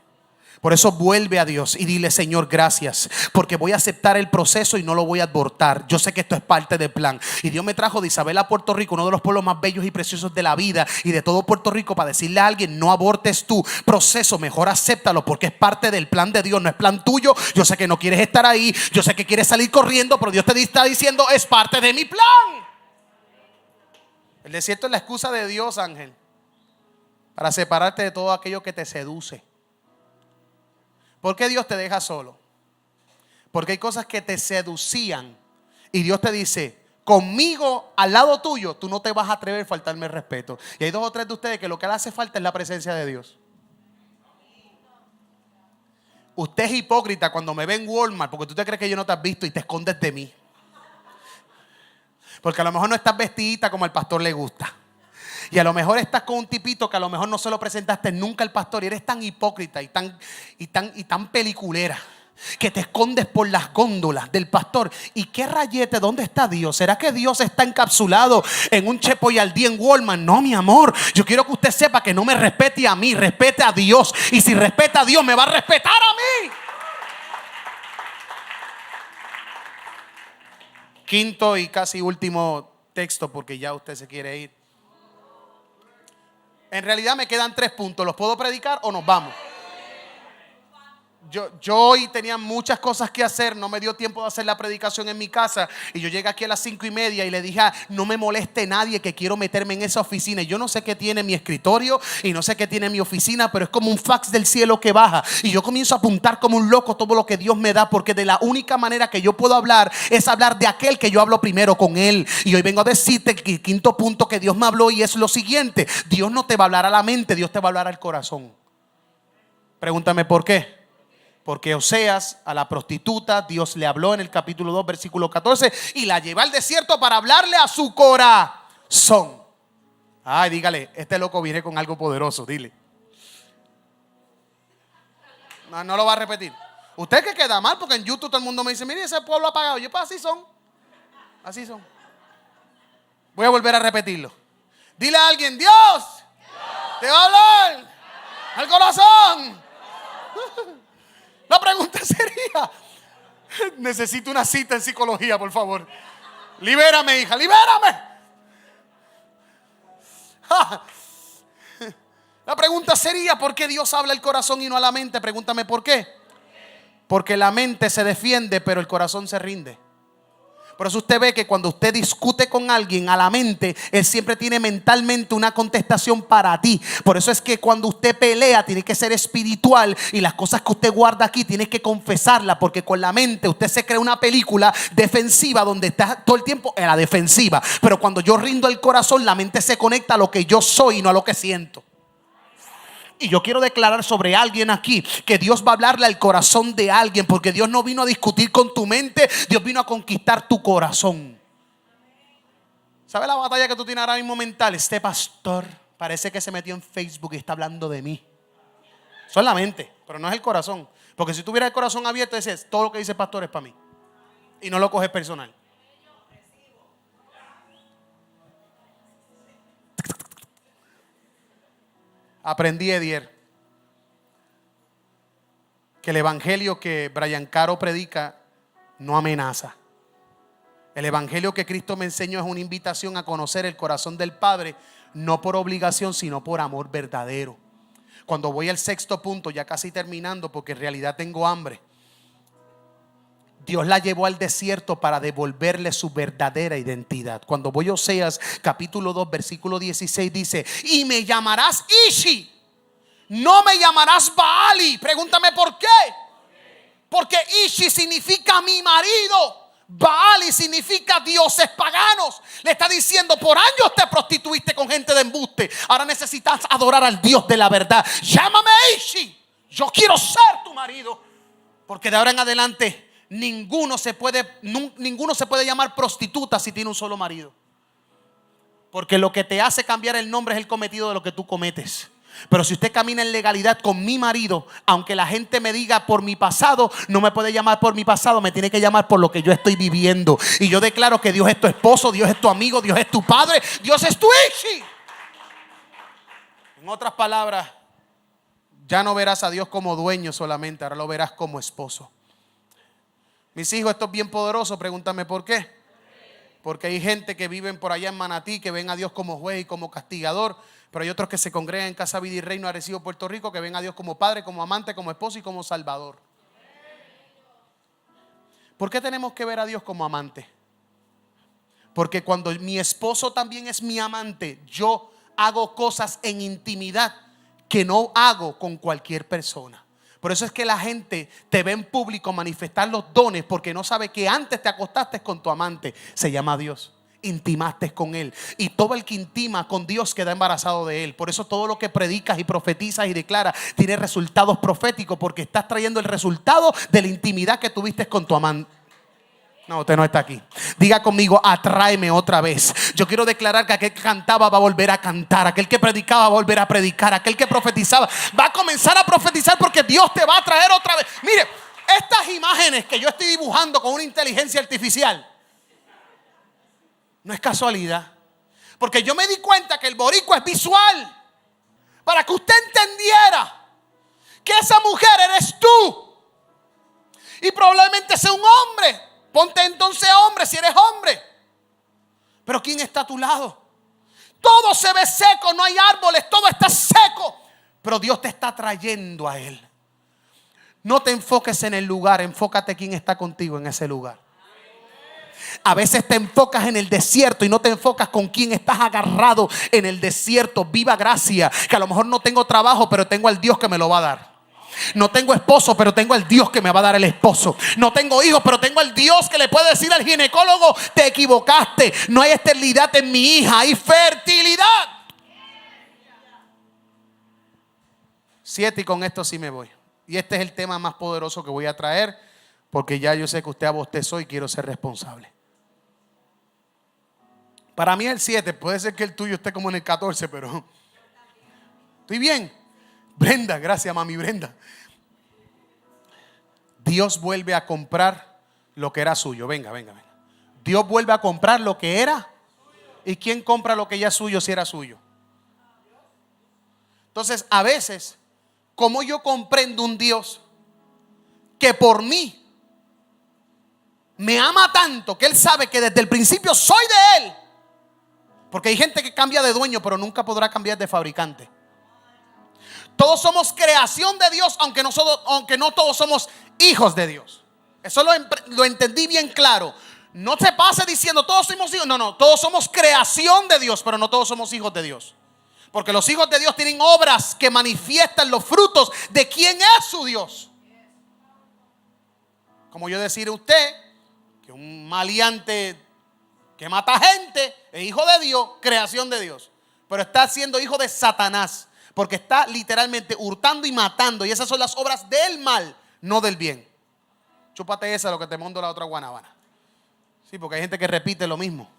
Por eso vuelve a Dios y dile: Señor, gracias, porque voy a aceptar el proceso y no lo voy a abortar. Yo sé que esto es parte del plan. Y Dios me trajo de Isabela a Puerto Rico, uno de los pueblos más bellos y preciosos de la vida y de todo Puerto Rico, para decirle a alguien: no abortes tu proceso, mejor acéptalo, porque es parte del plan de Dios, no es plan tuyo. Yo sé que no quieres estar ahí, yo sé que quieres salir corriendo, pero Dios te está diciendo: es parte de mi plan. El desierto es la excusa de Dios, Ángel, para separarte de todo aquello que te seduce. ¿Por qué Dios te deja solo? Porque hay cosas que te seducían y Dios te dice: conmigo al lado tuyo tú no te vas a atrever a faltarme el respeto. Y hay 2 o 3 de ustedes que lo que le hace falta es la presencia de Dios. Usted es hipócrita cuando me ve en Walmart porque tú te crees que yo no te has visto y te escondes de mí. Porque a lo mejor no estás vestidita como al pastor le gusta. Y a lo mejor estás con un tipito que a lo mejor no se lo presentaste nunca al pastor, y eres tan hipócrita y tan peliculera que te escondes por las góndolas del pastor. ¿Y qué rayete? ¿Dónde está Dios? ¿Será que Dios está encapsulado en un Chepo y al día en Walmart? No, mi amor, yo quiero que usted sepa que no me respete a mí, respete a Dios. Y si respeta a Dios, me va a respetar a mí. Quinto y casi último texto, porque ya usted se quiere ir. En realidad me quedan 3 puntos. ¿Los puedo predicar o nos vamos? Yo hoy tenía muchas cosas que hacer, no me dio tiempo de hacer la predicación en mi casa, y yo llegué aquí a las 5:30 y le dije: no me moleste nadie, que quiero meterme en esa oficina. Y yo no sé qué tiene mi escritorio y no sé qué tiene mi oficina, pero es como un fax del cielo que baja, y yo comienzo a apuntar como un loco todo lo que Dios me da, porque de la única manera que yo puedo hablar es hablar de aquel que yo hablo primero con él. Y hoy vengo a decirte que el 5.º punto que Dios me habló, y es lo siguiente: Dios no te va a hablar a la mente, Dios te va a hablar al corazón. Pregúntame por qué. Porque Oseas, a la prostituta, Dios le habló en el capítulo 2, versículo 14, y la lleva al desierto para hablarle a su corazón. Ay, dígale: este loco viene con algo poderoso, dile. No lo va a repetir. Usted que queda mal, porque en YouTube todo el mundo me dice, mire, ese pueblo apagado. Yo, pues así son. Así son. Voy a volver a repetirlo. Dile a alguien, Dios, te va a hablar al corazón. La pregunta sería, necesito una cita en psicología, por favor. Libérame, hija, libérame. La pregunta sería, ¿por qué Dios habla al corazón y no a la mente? Pregúntame por qué. Porque la mente se defiende, pero el corazón se rinde. Por eso usted ve que cuando usted discute con alguien, a la mente, él siempre tiene mentalmente una contestación para ti. Por eso es que cuando usted pelea, tiene que ser espiritual. Y las cosas que usted guarda aquí, tiene que confesarlas. Porque con la mente usted se crea una película defensiva donde está todo el tiempo en la defensiva. Pero cuando yo rindo el corazón, la mente se conecta a lo que yo soy y no a lo que siento. Y yo quiero declarar sobre alguien aquí que Dios va a hablarle al corazón de alguien, porque Dios no vino a discutir con tu mente, Dios vino a conquistar tu corazón. ¿Sabes la batalla que tú tienes ahora mismo mental? Este pastor parece que se metió en Facebook y está hablando de mí. Eso es la mente, pero no es el corazón. Porque si tuviera el corazón abierto, dices, todo lo que dice el pastor es para mí. Y no lo coges personal. Aprendí, Edier, que el evangelio que Brian Caro predica no amenaza. El evangelio que Cristo me enseñó es una invitación a conocer el corazón del Padre, no por obligación, sino por amor verdadero. Cuando voy al sexto punto, ya casi terminando, porque en realidad tengo hambre. Dios la llevó al desierto para devolverle su verdadera identidad. Cuando voy a Oseas capítulo 2 versículo 16 dice, y me llamarás Ishi, no me llamarás Baali. Pregúntame por qué. Porque Ishi significa mi marido, Baali significa dioses paganos. Le está diciendo, por años te prostituiste con gente de embuste, ahora necesitas adorar al Dios de la verdad. Llámame Ishi, yo quiero ser tu marido. Porque de ahora en adelante ninguno se puede llamar prostituta si tiene un solo marido. Porque lo que te hace cambiar el nombre es el cometido de lo que tú cometes. Pero si usted camina en legalidad con mi marido, aunque la gente me diga por mi pasado, no me puede llamar por mi pasado, me tiene que llamar por lo que yo estoy viviendo. Y yo declaro que Dios es tu esposo, Dios es tu amigo, Dios es tu padre, Dios es tu Ishi. En otras palabras, ya no verás a Dios como dueño solamente, ahora lo verás como esposo. Mis hijos, esto es bien poderoso, pregúntame por qué. Porque hay gente que viven por allá en Manatí, que ven a Dios como juez y como castigador. Pero hay otros que se congregan en Casa Vida y Reino Arecibo, Puerto Rico, que ven a Dios como padre, como amante, como esposo y como salvador. ¿Por qué tenemos que ver a Dios como amante? Porque cuando mi esposo también es mi amante, yo hago cosas en intimidad que no hago con cualquier persona. Por eso es que la gente te ve en público manifestar los dones, porque no sabe que antes te acostaste con tu amante. Se llama Dios. Intimaste con Él. Y todo el que intima con Dios queda embarazado de Él. Por eso todo lo que predicas y profetizas y declaras tiene resultados proféticos, porque estás trayendo el resultado de la intimidad que tuviste con tu amante. No, usted no está aquí. Diga conmigo, atráeme otra vez. Yo quiero declarar que aquel que cantaba va a volver a cantar, aquel que predicaba va a volver a predicar, aquel que profetizaba va a comenzar a profetizar, porque Dios te va a traer otra vez. Mire, estas imágenes que yo estoy dibujando con una inteligencia artificial no es casualidad, porque yo me di cuenta que el boricua es visual, para que usted entendiera que esa mujer eres tú y probablemente sea un hombre. Ponte entonces hombre si eres hombre. Pero ¿quién está a tu lado? Todo se ve seco, no hay árboles, todo está seco. Pero Dios te está trayendo a Él. No te enfoques en el lugar, enfócate quién está contigo en ese lugar. A veces te enfocas en el desierto y no te enfocas con quién estás agarrado en el desierto. Viva gracia, que a lo mejor no tengo trabajo, pero tengo al Dios que me lo va a dar. No tengo esposo, pero tengo al Dios que me va a dar el esposo. No tengo hijos, pero tengo al Dios que le puede decir al ginecólogo, te equivocaste, no hay esterilidad en mi hija, hay fertilidad. 7, y con esto sí me voy. Y este es el tema más poderoso que voy a traer, porque ya yo sé que usted abostezó y quiero ser responsable. Para mí el 7, puede ser que el tuyo esté como en el 14, pero ¿estoy bien? Brenda, gracias mami Brenda. Dios vuelve a comprar lo que era suyo. Venga. Dios vuelve a comprar lo que era. ¿Y quién compra lo que ya es suyo si era suyo? Entonces, a veces, ¿cómo yo comprendo un Dios que por mí me ama tanto que Él sabe que desde el principio soy de Él? Porque hay gente que cambia de dueño, pero nunca podrá cambiar de fabricante. Todos somos creación de Dios, aunque no todos somos hijos de Dios. Eso lo entendí bien claro. No se pase diciendo todos somos hijos. No, todos somos creación de Dios, pero no todos somos hijos de Dios. Porque los hijos de Dios tienen obras que manifiestan los frutos de quién es su Dios. Como yo decir a usted que un maleante que mata gente es hijo de Dios, creación de Dios, pero está siendo hijo de Satanás, porque está literalmente hurtando y matando, y esas son las obras del mal, no del bien. Chúpate esa, lo que te mando la otra guanábana. Sí, porque hay gente que repite lo mismo.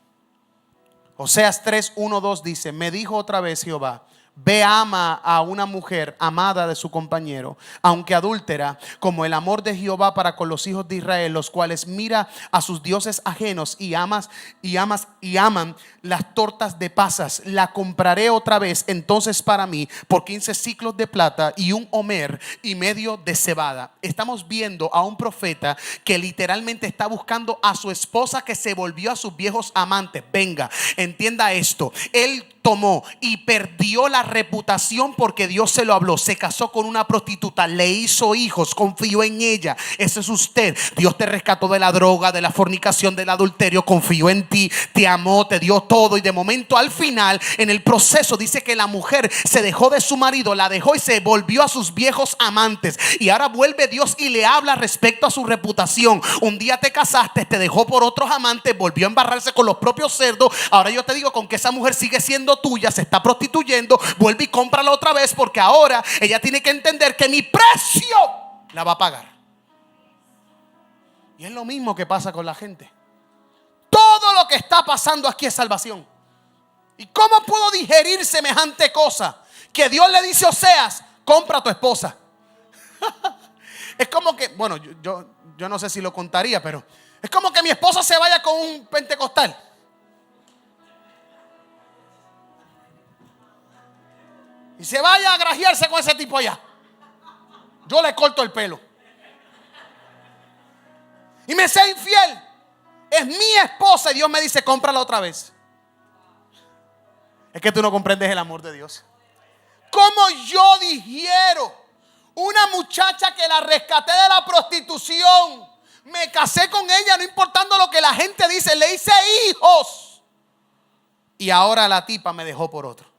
Oseas 3:1-2 dice: me dijo otra vez Jehová, ve, ama a una mujer amada de su compañero, aunque adúltera, como el amor de Jehová para con los hijos de Israel, los cuales mira a sus dioses ajenos y aman las tortas de pasas. La compraré otra vez entonces para mí por 15 siclos de plata y un homer y medio de cebada. Estamos viendo a un profeta que literalmente está buscando a su esposa que se volvió a sus viejos amantes. Venga, entienda esto. Él tomó y perdió la reputación porque Dios se lo habló. Se casó con una prostituta, le hizo hijos, confió en ella. Ese es usted. Dios te rescató de la droga, de la fornicación, del adulterio, confió en ti, te amó, te dio todo, y de momento al final, en el proceso, dice que la mujer se dejó de su marido, la dejó y se volvió a sus viejos amantes. Y ahora vuelve Dios y le habla respecto a su reputación. Un día te casaste, te dejó por otros amantes, volvió a embarrarse con los propios cerdos. Ahora yo te digo, con que esa mujer sigue siendo tuya, se está prostituyendo, vuelve y cómprala otra vez, porque ahora ella tiene que entender que mi precio la va a pagar. Y es lo mismo que pasa con la gente. Todo lo que está pasando aquí es salvación. ¿Y cómo puedo digerir semejante cosa? Que Dios le dice a Oseas: compra a tu esposa. Es como que, bueno, yo no sé si lo contaría, pero es como que mi esposa se vaya con un pentecostal y se vaya a grajearse con ese tipo allá. Yo le corto el pelo y me sea infiel. Es mi esposa y Dios me dice: cómprala otra vez. Es que tú no comprendes el amor de Dios. ¿Cómo yo digiero una muchacha que la rescaté de la prostitución? Me casé con ella, no importando lo que la gente dice, le hice hijos, y ahora la tipa me dejó por otro.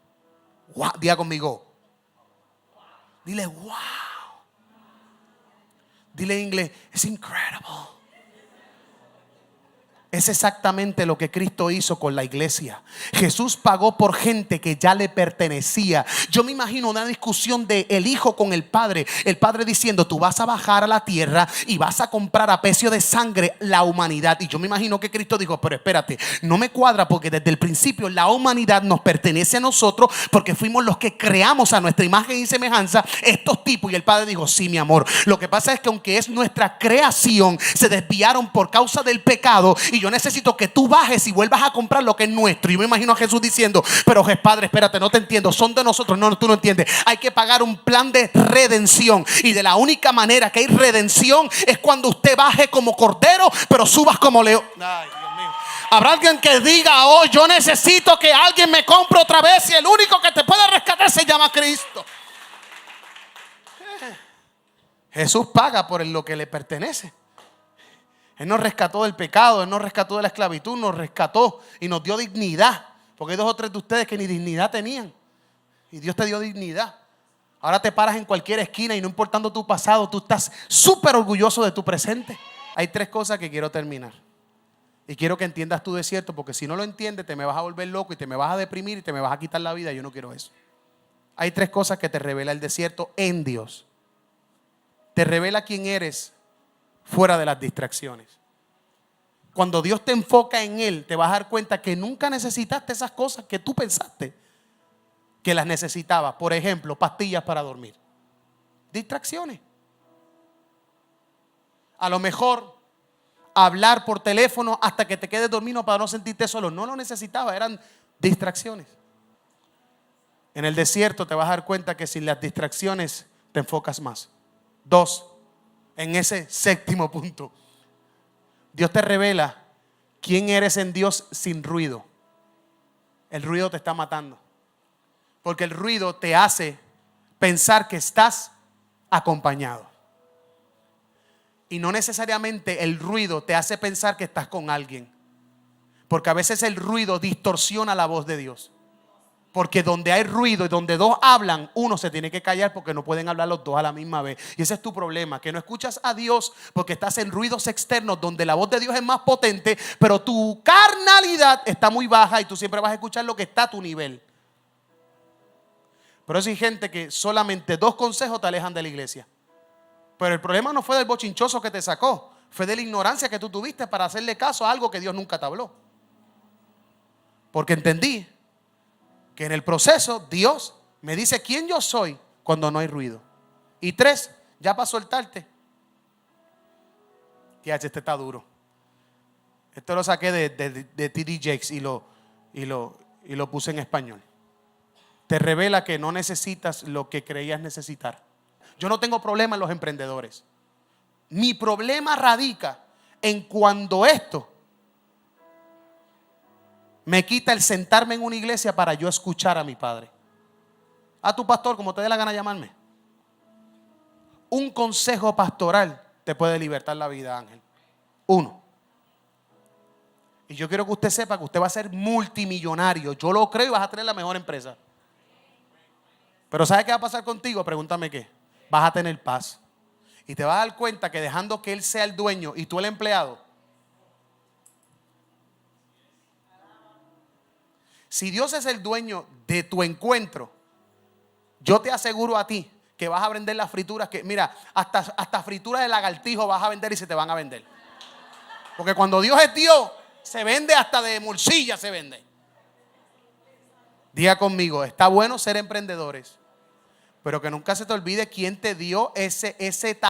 Wow, diga conmigo. Dile wow. Dile en inglés: it's incredible. Es exactamente lo que Cristo hizo con la iglesia. Jesús pagó por gente que ya le pertenecía. Yo me imagino una discusión de el hijo con el padre diciendo: tú vas a bajar a la tierra y vas a comprar a precio de sangre la humanidad. Y yo me imagino que Cristo dijo: pero espérate, no me cuadra, porque desde el principio la humanidad nos pertenece a nosotros, porque fuimos los que creamos a nuestra imagen y semejanza estos tipos. Y el padre dijo: sí, mi amor, lo que pasa es que aunque es nuestra creación, se desviaron por causa del pecado, y yo necesito que tú bajes y vuelvas a comprar lo que es nuestro. Y yo me imagino a Jesús diciendo: pero padre, espérate, no te entiendo, son de nosotros. No, tú no entiendes. Hay que pagar un plan de redención, y de la única manera que hay redención es cuando usted baje como cordero, pero subas como león. Ay, Dios mío. Habrá alguien que diga: oh, yo necesito que alguien me compre otra vez, y el único que te puede rescatar se llama Cristo. Jesús paga por lo que le pertenece. Él nos rescató del pecado, Él nos rescató de la esclavitud, nos rescató y nos dio dignidad. Porque hay 2 o 3 de ustedes que ni dignidad tenían, y Dios te dio dignidad. Ahora te paras en cualquier esquina y no importando tu pasado, tú estás súper orgulloso de tu presente. Hay 3 cosas que quiero terminar. Y quiero que entiendas tu desierto, porque si no lo entiendes te me vas a volver loco y te me vas a deprimir y te me vas a quitar la vida. Yo no quiero eso. Hay 3 cosas que te revela el desierto en Dios. Te revela quién eres fuera de las distracciones. Cuando Dios te enfoca en Él, te vas a dar cuenta que nunca necesitaste esas cosas que tú pensaste que las necesitabas. Por ejemplo, pastillas para dormir. Distracciones. A lo mejor hablar por teléfono hasta que te quedes dormido para no sentirte solo. No lo necesitaba, eran distracciones. En el desierto te vas a dar cuenta que sin las distracciones te enfocas más. 2, en ese séptimo punto, Dios te revela quién eres en Dios sin ruido. El ruido te está matando, porque el ruido te hace pensar que estás acompañado. Y no necesariamente el ruido te hace pensar que estás con alguien, porque a veces el ruido distorsiona la voz de Dios. Porque donde hay ruido y donde dos hablan, uno se tiene que callar porque no pueden hablar los dos a la misma vez. Y ese es tu problema, que no escuchas a Dios porque estás en ruidos externos donde la voz de Dios es más potente, pero tu carnalidad está muy baja y tú siempre vas a escuchar lo que está a tu nivel. Pero eso hay gente que solamente 2 consejos te alejan de la iglesia. Pero el problema no fue del bochinchoso que te sacó, fue de la ignorancia que tú tuviste para hacerle caso a algo que Dios nunca te habló. Porque entendí que en el proceso Dios me dice quién yo soy cuando no hay ruido. Y 3, ya para soltarte. Ya, este está duro. Esto lo saqué de T.D. Jakes y lo puse en español. Te revela que no necesitas lo que creías necesitar. Yo no tengo problema en los emprendedores. Mi problema radica en cuando esto me quita el sentarme en una iglesia para yo escuchar a mi padre. A tu pastor, como te dé la gana llamarme. Un consejo pastoral te puede libertar la vida, Ángel. 1. Y yo quiero que usted sepa que usted va a ser multimillonario. Yo lo creo y vas a tener la mejor empresa. Pero ¿sabe qué va a pasar contigo? Pregúntame qué. Vas a tener paz. Y te vas a dar cuenta que dejando que Él sea el dueño y tú el empleado. Si Dios es el dueño de tu encuentro, yo te aseguro a ti que vas a vender las frituras que, mira, hasta frituras de lagartijo vas a vender y se te van a vender. Porque cuando Dios es Dios, se vende hasta de morcilla se vende. Diga conmigo, está bueno ser emprendedores, pero que nunca se te olvide quién te dio ese talento.